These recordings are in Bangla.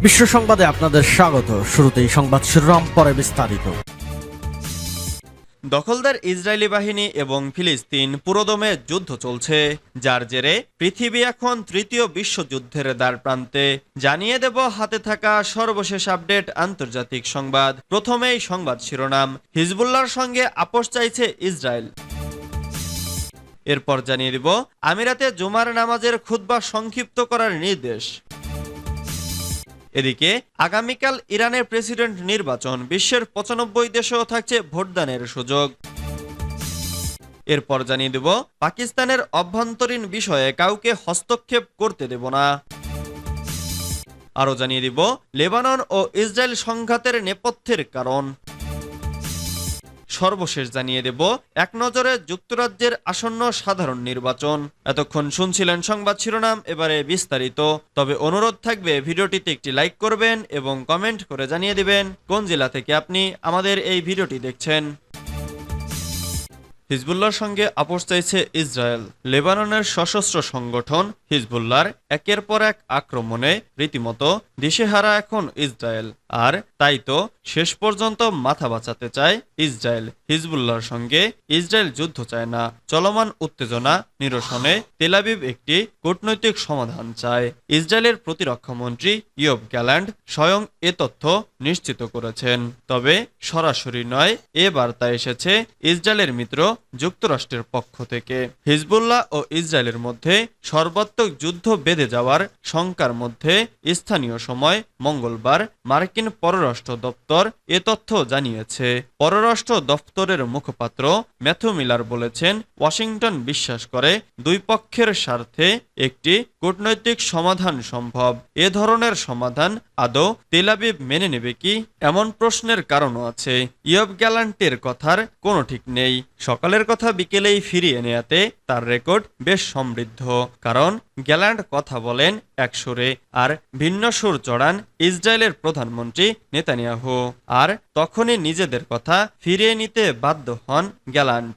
বিশ্ব সংবাদে আপনাদের স্বাগত। শুরুতেই সংবাদ শিরোনাম, পরে বিস্তারিত। দখলদার ইসরায়েলি বাহিনী এবং ফিলিস্তিন পুরোদমে যুদ্ধ চলছে, যার জেরে পৃথিবী এখন তৃতীয় বিশ্বযুদ্ধের দ্বারপ্রান্তে। জানিয়ে দেব হাতে থাকা সর্বশেষ আপডেট আন্তর্জাতিক সংবাদ। প্রথমেই সংবাদ শিরোনাম, হিজবুল্লাহর সঙ্গে আপোষ চাইছে ইসরায়েল। এরপর জানিয়ে দিব আমিরাতে জুমার নামাজের খুতবা সংক্ষিপ্ত করার নির্দেশ। এদিকে আগামীকাল ইরানের প্রেসিডেন্ট নির্বাচন, বিশ্বের 95 দেশেও থাকছে ভোটদানের সুযোগ। এরপর জানিয়ে দেব পাকিস্তানের অভ্যন্তরীণ বিষয়ে কাউকে হস্তক্ষেপ করতে দেব না। আরও জানিয়ে দিব লেবানন ও ইসরায়েল সংঘাতের নেপথ্যের কারণ। সর্বশেষ জানিয়ে দেব এক নজরে যুক্তরাজ্যের আসন্ন সাধারণ নির্বাচন। এতক্ষণ শুনছিলেন সংবাদ শিরোনাম, এবারে বিস্তারিত। তবে অনুরোধ থাকবে ভিডিওটিতে একটি লাইক করবেন এবং কমেন্ট করে জানিয়ে দিবেন কোন জেলা থেকে আপনি আমাদের এই ভিডিওটি দেখছেন। হিজবুল্লাহর সঙ্গে আপোষ চাইছে ইসরায়েল। লেবাননের সশস্ত্র সংগঠন হিজবুল্লাহর একের পর এক আক্রমণে রীতিমতো দিশেহারা এখন ইসরায়েল। আর তাই তো শেষ পর্যন্ত মাথা বাঁচাতে চায় ইসরায়েল। হিজবুল্লাহর সঙ্গে ইসরায়েল যুদ্ধ চায় না, চলমান উত্তেজনা নিরসনে তেল আবিব একটি কূটনৈতিক সমাধান চায়। ইসরায়েলের প্রতিরক্ষা মন্ত্রী ইয়োব গ্যালান্ট স্বয়ং এ তথ্য নিশ্চিত করেছেন। তবে সরাসরি নয়, এ বার্তা এসেছে ইসরায়েলের মিত্র যুক্তরাষ্ট্রের পক্ষ থেকে। হিজবুল্লাহ ও ইসরায়েলের মধ্যে সর্বাত্মক যুদ্ধ বেঁধে যাওয়ার শঙ্কার মধ্যে স্থানীয় সময় মঙ্গলবার মার্কিন পররাষ্ট্র দপ্তর এ তথ্য জানিয়েছে। পররাষ্ট্র দপ্তরের মুখপাত্র ম্যাথু মিলার বলেছেন, ওয়াশিংটন বিশ্বাস করে দুই পক্ষের স্বার্থে একটি কূটনৈতিক সমাধান সম্ভব। এ ধরনের সমাধান আদৌ তেল আবিব মেনে নেবে কি, এমন প্রশ্নের কারণও আছে। ইয়োব গ্যালান্টের কথার কোনো ঠিক নেই। সকালের কথা বিকেলেই ফিরিয়ে নেয়াতে তার রেকর্ড বেশ সমৃদ্ধ। কারণ গ্যালান্ট কথা বলেন এক সুরে, আর ভিন্ন সুর চড়ান ইসরায়েলের প্রধানমন্ত্রী নেতানিয়াহু। আর তখনই নিজেদের কথা ফিরিয়ে নিতে বাধ্য হন গ্যালান্ট।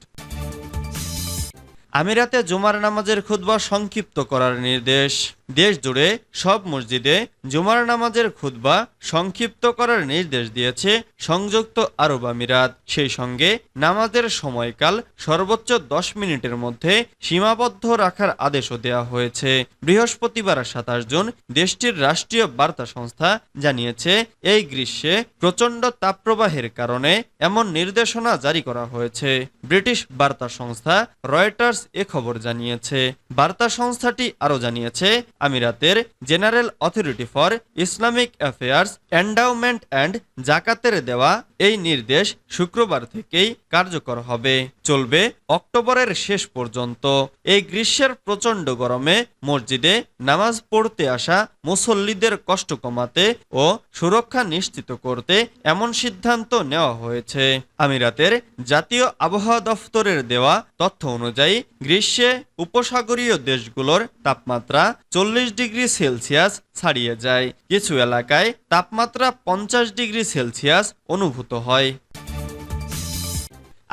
আমিরাতে জুমার নামাজের খুতবা সংক্ষিপ্ত করার নির্দেশ। দেশ জুড়ে সব মসজিদে জুমার নামাজের খুতবা সংক্ষিপ্ত করার নির্দেশ দিয়েছে সংযুক্ত আরব আমিরাত। সেই সঙ্গে নামাজের সময়কাল সর্বোচ্চ 10 মিনিটের মধ্যে সীমাবদ্ধ রাখার আদেশও দেওয়া হয়েছে। বৃহস্পতিবার 27 জুন দেশটির রাষ্ট্রীয় বার্তা সংস্থা জানিয়েছে, এই গ্রীষ্মে প্রচণ্ড তাপপ্রবাহের কারণে এমন নির্দেশনা জারি করা হয়েছে। ব্রিটিশ বার্তা সংস্থা রয়টার্স এ খবর জানিয়েছে। বার্তা সংস্থাটি আরও জানিয়েছে, আমিরাতের general authority for Islamic affairs, endowment and জাকাতের দেওয়া এই নির্দেশ শুক্রবার থেকেই কার্যকর হবে, চলবে অক্টোবরের শেষ পর্যন্ত। এই গ্রীষ্মের প্রচণ্ড গরমে মসজিদে নামাজ পড়তে আসা মুসল্লিদের কষ্ট কমাতে ও সুরক্ষা নিশ্চিত করতে এমন সিদ্ধান্ত নেওয়া হয়েছে। আমিরাতের জাতীয় আবহাওয়া দফতরের দেওয়া তথ্য অনুযায়ী গ্রীষ্মে উপসাগরীয় দেশগুলোর তাপমাত্রা 40 ডিগ্রি সেলসিয়াস ছাড়িয়ে যায়। কিছু এলাকায় তাপমাত্রা 50 ডিগ্রি সেলসিয়াস অনুভূত হয়।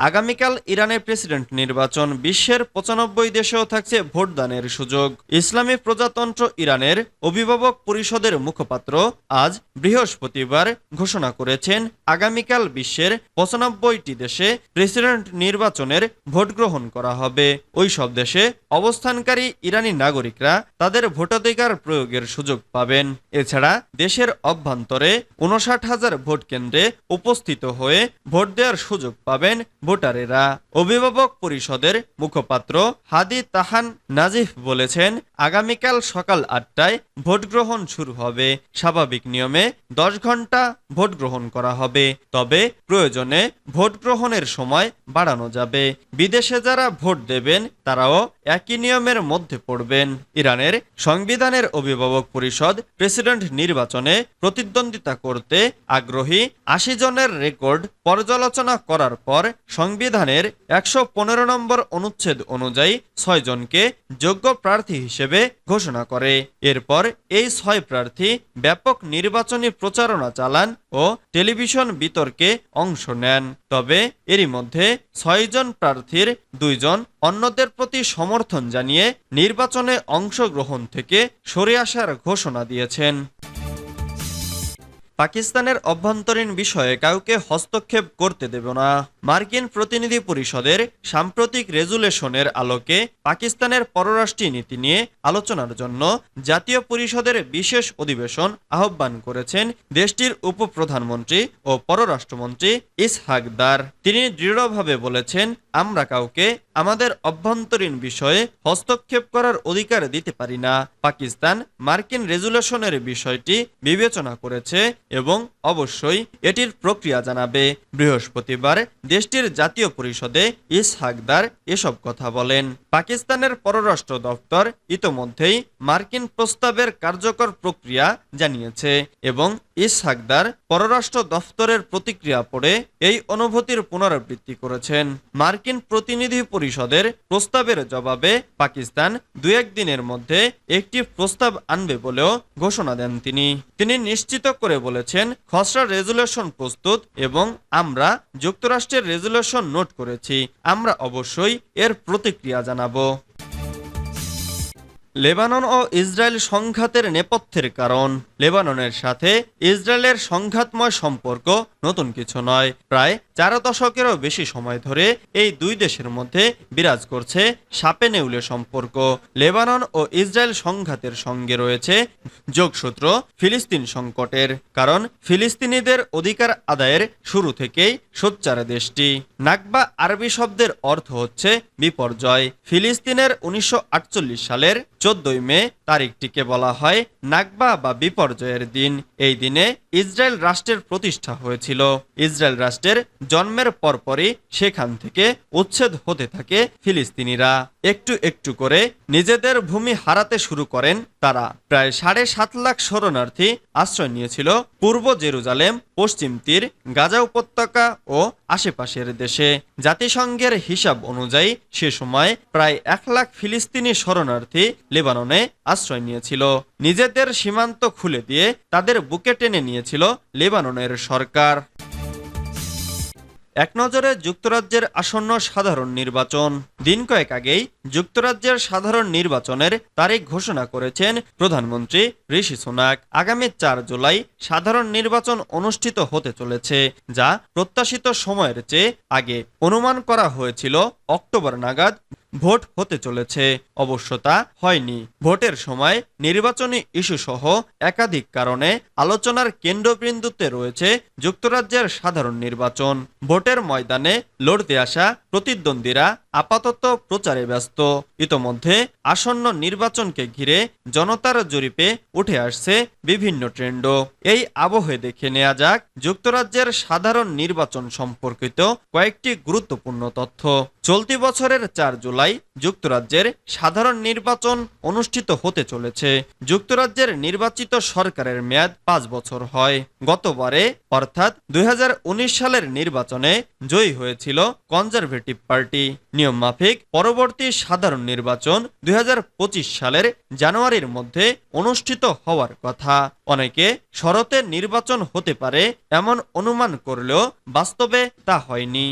আগামীকাল ইরানের প্রেসিডেন্ট নির্বাচন, বিশ্বের 95 দেশেও থাকছে ভোটদানের সুযোগ। ইসলামী প্রজাতন্ত্র ইরানের অভিভাবক পরিষদের মুখপাত্র আজ বৃহস্পতিবার ঘোষণা করেছেন, আগামীকাল বিশ্বের 95টি দেশে প্রেসিডেন্ট নির্বাচনের ভোট গ্রহণ করা হবে। ওই সব দেশে অবস্থানকারী ইরানি নাগরিকরা তাদের ভোটাধিকার প্রয়োগের সুযোগ পাবেন। এছাড়া দেশের অভ্যন্তরে 59,000 ভোট কেন্দ্রে উপস্থিত হয়ে ভোট দেওয়ার সুযোগ পাবেন ভোটারেরা। অভিভাবক পরিষদের মুখপাত্র হাদি তাহান নাজিফ বলেছেন, আগামীকাল সকাল 8টায় ভোট গ্রহণ শুরু হবে। স্বাভাবিক নিয়মে 10 ঘন্টা ভোট গ্রহণ করা হবে, তবে প্রয়োজনে ভোট গ্রহণের সময় বাড়ানো যাবে। বিদেশে যারা ভোট দেবেন তারাও একই নিয়মের মধ্যে পড়বেন। ইরানের সংবিধানের অভিভাবক পরিষদ প্রেসিডেন্ট নির্বাচনে প্রতিদ্বন্দ্বিতা করতে আগ্রহী 80 জনের রেকর্ড পর্যালোচনা করার পর সংবিধানের 115 নম্বর অনুচ্ছেদ অনুযায়ী 6 জনকে যোগ্য প্রার্থী হিসেবে ঘোষণা করে। এরপর এই 6 প্রার্থী ব্যাপক নির্বাচনী প্রচারণা চালান ও টেলিভিশন বিতর্কে অংশ নেন। তবে এরই মধ্যে 6 জন প্রার্থীর 2 জন অন্যদের প্রতি সমর্থন জানিয়ে নির্বাচনে অংশগ্রহণ থেকে সরে আসার ঘোষণা দিয়েছেন। পাকিস্তানের অভ্যন্তরীণ বিষয়ে কাউকে হস্তক্ষেপ করতে দেব না। মার্কিন প্রতিনিধি পরিষদের সাম্প্রতিক রেজুলেশনের আলোকে পাকিস্তানের পররাষ্ট্র নীতি নিয়ে আলোচনার জন্য জাতীয় পরিষদের বিশেষ অধিবেশন আহ্বান করেছেন দেশটির উপপ্রধানমন্ত্রী ও পররাষ্ট্রমন্ত্রী ইসহাক দার। তিনি দৃঢ়ভাবে বলেছেন, আমরা কাউকে আমাদের অভ্যন্তরীণ বিষয়ে হস্তক্ষেপ করার অধিকার দিতে পারি না। পাকিস্তান মার্কিন রেজুলেশনের বিষয়টি বিবেচনা করেছে এবং অবশ্যই এটির প্রক্রিয়া জানাবে। বৃহস্পতিবার দেশটির জাতীয় পরিষদে ইসহাক দার এসব কথা বলেন। পাকিস্তানের পররাষ্ট্র দপ্তর ইতোমধ্যেই মার্কিন প্রস্তাবের কার্যকর প্রক্রিয়া জানিয়েছে এবং ইসহাক দার পররাষ্ট্র দফতরের প্রতিক্রিয়া পড়ে এই অনুভূতির পুনরাবৃত্তি করেছেন। মার্কিন প্রতিনিধি পরিষদের প্রস্তাবের জবাবে পাকিস্তান 2-1 দিনের মধ্যে একটি প্রস্তাব আনবে বলেও ঘোষণা দেন তিনি নিশ্চিত করে বলেছেন, খসড়া রেজুলেশন প্রস্তুত এবং আমরা যুক্তরাষ্ট্রের রেজুলেশন নোট করেছি। আমরা অবশ্যই এর প্রতিক্রিয়া জানাবো। লেবানন ও ইসরায়েল সংঘাতের নেপথ্যের কারণ। লেবাননের সাথে ইসরায়েলের সংঘাতময় সম্পর্ক নতুন কিছু নয়। প্রায় 4 দশকেরও বেশি সময় ধরে এই দুই দেশের মধ্যে বিরাজ করছে সাপে নেউলে সম্পর্ক। লেবানন ও ইসরায়েল সংঘাতের সঙ্গে রয়েছে যোগসূত্র ফিলিস্তিন সংকটের। কারণ ফিলিস্তিনিদের অধিকার আদায়ের শুরু থেকেই সোচ্চার দেশটি। নাকবা আরবি শব্দের অর্থ হচ্ছে বিপর্যয়। ফিলিস্তিনের 1948 সালের 14 মে তারিখটিকে বলা হয় নাকবা বা বিপর্যয়ের দিন। এই দিনে ইসরায়েল রাষ্ট্রের প্রতিষ্ঠা হয়েছিল। ইসরায়েল রাষ্ট্রের জন্মের পরপরই সেখান থেকে উচ্ছেদ হতে থাকে ফিলিস্তিনিরা। একটু একটু করে নিজেদের ভূমি হারাতে শুরু করেন তারা। প্রায় 7.5 লাখ শরণার্থী আশ্রয় নিয়েছিল পূর্ব জেরুজালেম, পশ্চিম তীর, গাজা উপত্যকা ও আশেপাশের দেশে। জাতিসংঘের হিসাব অনুযায়ী সে সময় প্রায় 1 লাখ ফিলিস্তিনি শরণার্থী লেবাননে আশ্রয় নিয়েছিল। নিজেদের সীমান্ত খুলে দিয়ে তাদের বুকে টেনে নিয়েছিল লেবাননের সরকার। এক নজরে যুক্তরাজ্যের আসন্ন সাধারণ নির্বাচন। দিন কয়েক আগেই যুক্তরাজ্যের সাধারণ নির্বাচনের তারিখ ঘোষণা করেছেন প্রধানমন্ত্রী ঋষি সুনাক। আগামী 4 জুলাই সাধারণ নির্বাচন অনুষ্ঠিত হতে চলেছে, যা প্রত্যাশিত সময়ের চেয়ে আগে। অনুমান করা হয়েছিল অক্টোবর নাগাদ ভোট হতে চলেছে। অবশ্য তা হয়নি। ভোটের সময় নির্বাচনী ইস্যু সহ একাধিক কারণে আলোচনার কেন্দ্রবিন্দুতে রয়েছে যুক্তরাজ্যের সাধারণ নির্বাচন। ভোটের ময়দানে লড়তে আসা প্রতিদ্বন্দ্বীরা আপাতত প্রচারে ব্যস্ত। ইতোমধ্যে আসন্ন নির্বাচনকে ঘিরে জনতার জরিপে উঠে আসছে বিভিন্ন ট্রেন্ডও। এই আবহে দেখে নেওয়া যাক যুক্তরাজ্যের সাধারণ নির্বাচন সম্পর্কিত কয়েকটি গুরুত্বপূর্ণ তথ্য। চলতি বছরের 4 জুলাই যুক্তরাজ্যের সাধারণ নির্বাচন অনুষ্ঠিত হতে চলেছে। যুক্তরাজ্যের নির্বাচিত সরকারের মেয়াদ 5 বছর হয়। গতবারে অর্থাৎ 2019 সালের নির্বাচনে জয়ী হয়েছিল কনজারভেটিভ পার্টি। নিয়ম মাফিক পরবর্তী সাধারণ নির্বাচন 2025 সালের জানুয়ারির মধ্যে অনুষ্ঠিত হওয়ার কথা। অনেকে শরতে নির্বাচন হতে পারে এমন অনুমান করলেও বাস্তবে তা হয়নি।